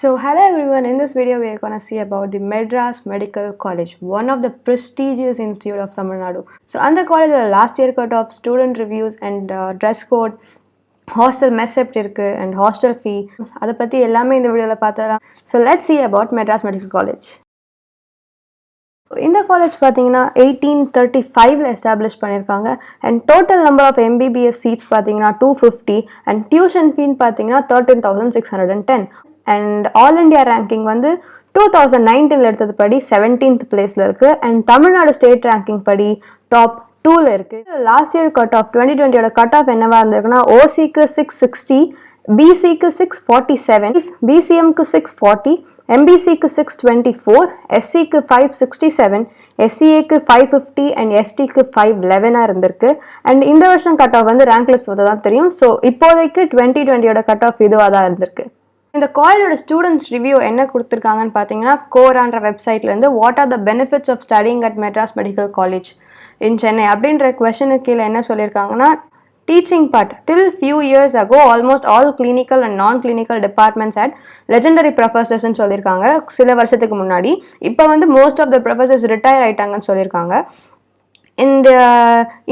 So hello everyone, in this video we are going to see about the Madras Medical College, one of the prestigious institute of Tamil Nadu. So on the college last year cut off student reviews and dress code, hostel mess up and hostel fee. அதை பத்தி எல்லாமே இந்த வீடியோல பார்த்தலாம். So let's see about Madras Medical College. இந்த college பார்த்தீங்கன்னா 1835 establish பண்ணியிருக்காங்க and total number of MBBS seats பார்த்தீங்கன்னா 250 அண்ட் டியூஷன் ஃபீன்னு பார்த்தீங்கன்னா 13,610 அண்ட் ஆல் இண்டியா ரேங்கிங் வந்து 2019 எடுத்தது படி 17th பிளேஸில் இருக்குது அண்ட் தமிழ்நாடு ஸ்டேட் ரேங்கிங் படி டாப் 2ல் இருக்குது. Last year cut off 2020 cut off என்னவா இருந்திருக்குன்னா ஓசிக்கு 660, பிசிக்கு 647, பிசிஎம்க்கு 640, MBCக்கு 624, SCக்கு 567, SCAக்கு 550 அண்ட் STக்கு 511 இருந்திருக்கு. அண்ட் இந்த வருஷம் கட் ஆஃப் வந்து ரேங்க் லிஸ்ட் தான் தெரியும். ஸோ இப்போதைக்கு 2020 கட் ஆஃப் இதுவாக தான் இருந்திருக்கு. இந்த காலேஜோட ஸ்டூடெண்ட்ஸ் ரிவ்யூ என்ன கொடுத்துருக்காங்கன்னு பார்த்தீங்கன்னா கோரான்ற வெப்சைட்லேருந்து what are the benefits of studying at Madras medical college in Chennai அப்படின்ற கொஷனுக்கு கீழே என்ன சொல்லியிருக்காங்கன்னா teaching part. Till few years ago, almost all clinical and non-clinical departments had legendary professors ன்னு சொல்லியிருக்காங்க சில வருஷத்துக்கு முன்னாடி. இப்போ வந்து most of the professors retire ஆயிட்டாங்கன்னு சொல்லியிருக்காங்க. And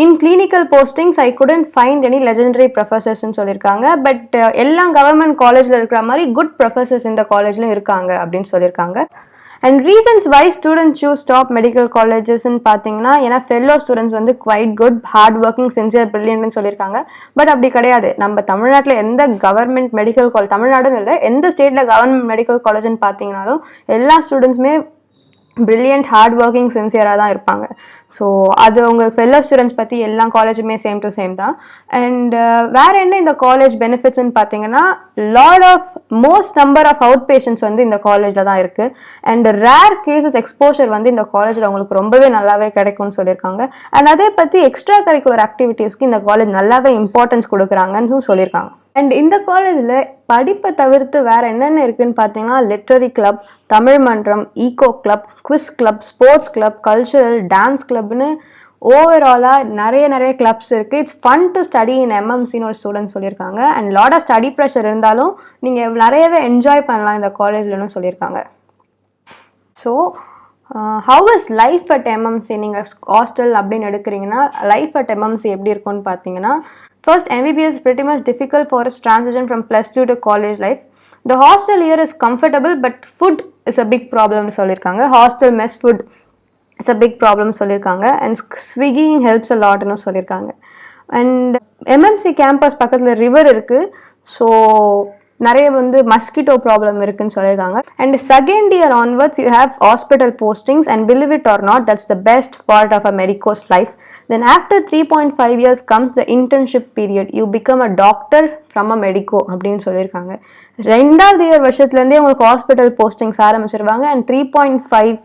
in clinical postings, I couldn't find any legendary professors ன்னு சொல்லியிருக்காங்க. பட் எல்லா கவர்மெண்ட் காலேஜில் இருக்கிற மாதிரி குட் ப்ரொஃபஸர்ஸ் இந்த காலேஜ்லையும் இருக்காங்க அப்படின்னு சொல்லியிருக்காங்க. And reasons why students choose top medical காலேஜஸ்ன்னு பார்த்தீங்கன்னா ஏன்னா ஃபெல்லோ ஸ்டூடெண்ட்ஸ் வந்து quite good, hard working, sincere, பிரில்லியன்ட்னு சொல்லியிருக்காங்க. பட் அப்படி கிடையாது. நம்ம தமிழ்நாட்டில் எந்த கவர்மெண்ட் மெடிக்கல் காலேஜ், தமிழ்நாடுன்னு இல்லை எந்த ஸ்டேட்டில் கவர்மெண்ட் மெடிக்கல் காலேஜ்னு பார்த்தீங்கன்னாலும் எல்லா ஸ்டூடெண்ட்ஸுமே பிரில்லியன்ட், ஹார்ட் ஒர்க்கிங், சின்சியராக தான் இருப்பாங்க. ஸோ அது உங்கள் ஃபெல்லோ ஸ்டூடெண்ட்ஸ் பற்றி எல்லா காலேஜுமே சேம் டு சேம் தான். அண்ட் வேறு என்ன இந்த காலேஜ் பெனிஃபிட்ஸ்ன்னு பார்த்தீங்கன்னா most number of out patients வந்து இந்த காலேஜில் தான் இருக்குது. அண்ட் ரேர் கேசஸ் எக்ஸ்போஷர் வந்து இந்த காலேஜில் உங்களுக்கு ரொம்பவே நல்லாவே கிடைக்கும்னு சொல்லியிருக்காங்க. அண்ட் அதே பற்றி எக்ஸ்ட்ரா கரிக்குலர் ஆக்டிவிட்டீஸ்க்கு இந்த காலேஜ் நல்லாவே இம்பார்ட்டன்ஸ் கொடுக்குறாங்கன்னு சொல்லியிருக்காங்க. அண்ட் இந்த காலேஜில் படிப்பை தவிர்த்து வேறு என்னென்ன இருக்குதுன்னு பார்த்தீங்கன்னா லிட்ரரி கிளப், தமிழ் மன்றம், eco club, quiz club, sports club, cultural, dance கிளப்னு ஓவராலாக நிறைய கிளப்ஸ் இருக்குது. It's fun to study in MMCன்னு ஒரு ஸ்டூடெண்ட் சொல்லியிருக்காங்க. And lot of study pressure இருந்தாலும் நீங்கள் நிறையவே என்ஜாய் பண்ணலாம் இந்த காலேஜ்லன்னு சொல்லியிருக்காங்க. So how is life at MMC? நீங்கள் ஹாஸ்டல் அப்படின்னு எடுக்கிறீங்கன்னா லைஃப் அட் MMC எப்படி இருக்கும்னு பார்த்தீங்கன்னா first, MBBS is pretty much difficult for us transition from +2 to college life. The hostel here is comfortable, but food is a big problem சொல்லியிருக்காங்க. Hostel mess food is a big problem சொல்லியிருக்காங்க. And Swiggying helps a lot ன்னு சொல்லியிருக்காங்க. And MMC campus பக்கத்தில் river இருக்குது. So நிறைய வந்து mosquito problem இருக்குன்னு சொல்லியிருக்காங்க. And second year onwards you have hospital postings and believe it or not that's the best part of a medico's life. Then after 3.5 years comes the internship period. You become a doctor from a medico அப்படின்னு சொல்லியிருக்காங்க. 2வது year வருஷத்துலேருந்தே உங்களுக்கு hospital postings ஆரம்பிச்சிருவாங்க. And 3.5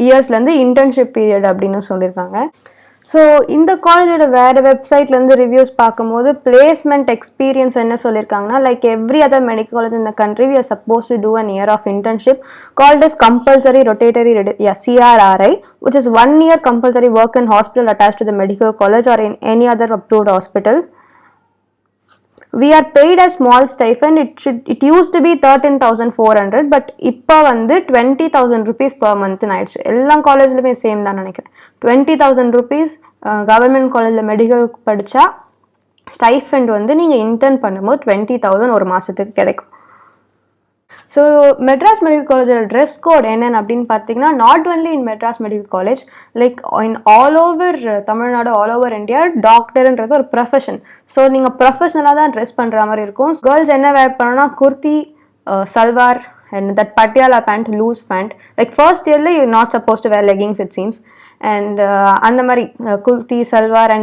yearsலேருந்து internship period அப்படின்னு சொல்லியிருக்காங்க. So இந்த காலேஜோட வேறு வெப்சைட்லேருந்து ரிவ்யூஸ் பார்க்கும்போது பிளேஸ்மெண்ட் எக்ஸ்பீரியன்ஸ் என்ன சொல்லியிருக்காங்கன்னா like every other medical college இந்த country we are suppose to do an year of internship called is compulsory rotatory CRRI, which is 1 year compulsory work in hospital attached to the medical college or in any other approved hospital. We are paid a small stipend. It used to be 13,400, but இப்போ வந்து 20,000 rupees per month ஆயிடுச்சு. எல்லா காலேஜ்லையுமே same தான் நினைக்கிறேன். 20,000 rupees government காலேஜில் medical படித்தா stipend வந்து நீங்கள் இன்டர்ன் பண்ணும்போது 20,000 ஒரு மாதத்துக்கு கிடைக்கும். ஸோ மெட்ராஸ் மெடிக்கல் காலேஜோட ட்ரெஸ் கோட் என்னென்னு அப்படின்னு பார்த்தீங்கன்னா not only in Madras medical college like in all over Tamil Nadu, all over India டாக்டர்ன்றது ஒரு ப்ரொஃபஷன். ஸோ நீங்கள் ப்ரொஃபஷனலாக தான் ட்ரெஸ் பண்ணுற மாதிரி இருக்கும். கேர்ள்ஸ் என்ன வேர் பண்ணணும்னா kurti, salwar and that Patiala pant, loose pant. Like first இயரில் you not suppose to wear leggings it seems. And அந்த மாதிரி kurti, salwar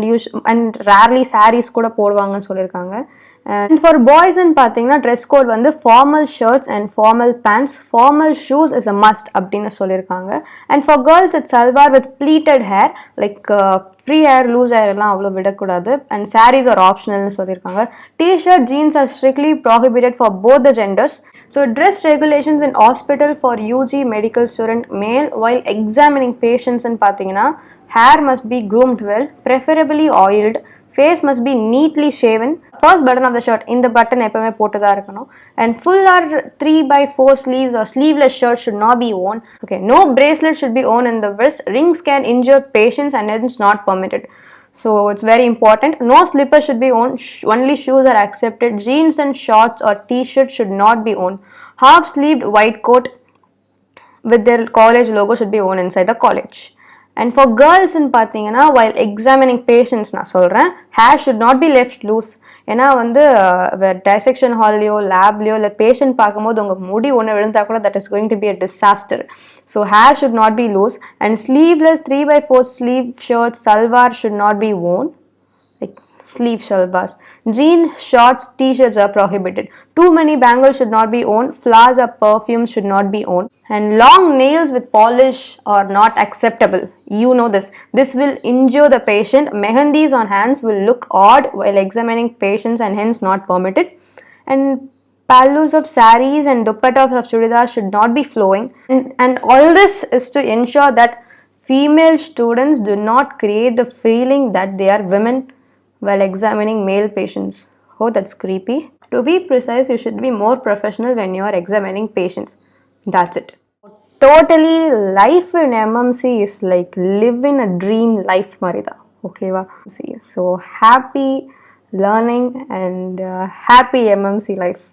and rarely saris கூட போடுவாங்கன்னு சொல்லியிருக்காங்க. அண்ட் ஃபார் பாய்ஸ்ன்னு பார்த்தீங்கன்னா ட்ரெஸ் கோட் வந்து formal shirts and formal pants, formal shoes is a must அப்படின்னு சொல்லியிருக்காங்க. And for girls it's salwar with pleated hair, like free hair, loose hair எல்லாம் அவ்வளோ விடக்கூடாது. அண்ட் சாரீஸ் ஆர் ஆப்ஷனல்னு சொல்லியிருக்காங்க. T-shirt, jeans are strictly prohibited for both the genders. So dress regulations in hospital for UG medical student male while examining patients and பார்த்தீங்கன்னா hair must be groomed well, preferably oiled. Face must be neatly shaven. First button of the shirt, in the button எப்பவுமே போட்டுதான் இருக்கணும். And full or 3/4 sleeves or sleeveless shirt should not be worn. Okay, no bracelet should be worn in the wrist. Rings can injure patients and hence not permitted. So it's very important. No slippers should be worn. Only shoes are accepted. Jeans and shorts or t-shirts should not be worn. Half-sleeved white coat with their college logo should be worn inside the college. And for girls in பார்த்தீங்கன்னா while examining patients நான் சொல்கிறேன், hair should not be left loose. ஏன்னா வந்து dissection hallலையோ லேப்லையோ இல்லை patient பார்க்கும்போது உங்கள் முடி ஒன்று விழுந்தா கூட that is going to be a disaster. So hair should not be loose. And sleeveless 3/4 sleeve shirts, salwar should not be worn. Like sleeve shalbas. Jeans, shorts, t-shirts are prohibited. Too many bangles should not be worn. Flowers or perfumes should not be worn. And long nails with polish are not acceptable. You know this. This will injure the patient. Mehendis on hands will look odd while examining patients and hence not permitted. And pallus of saris and dupattas of chudidar should not be flowing. And all this is to ensure that female students do not create the feeling that they are women while examining male patients. Oh, that's creepy. To be precise, you should be more professional when you are examining patients. That's it. Totally, life in MMC is like living a dream life marida. Okay, va? So happy learning and happy MMC life.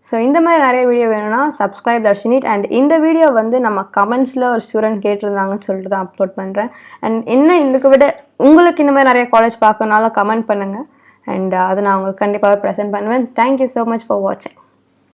So இந்த மாதிரி நிறைய video வேணும்னா subscribe தர்ஷினிட். And இந்த video வந்து நம்ம கமெண்ட்ஸில் ஒரு student கேட்டிருந்தாங்கன்னு சொல்லிட்டு தான் அப்லோட் பண்ணுறேன். அண்ட் என்ன இதுக்கு விட உங்களுக்கு இந்த மாதிரி நிறைய காலேஜ் பார்க்கறனால கமெண்ட் பண்ணுங்கள். அண்ட் அதை நான் உங்களுக்கு கண்டிப்பாக ப்ரெசென்ட் பண்ணுவேன். தேங்க்யூ ஸோ மச் ஃபார் வாட்சிங்.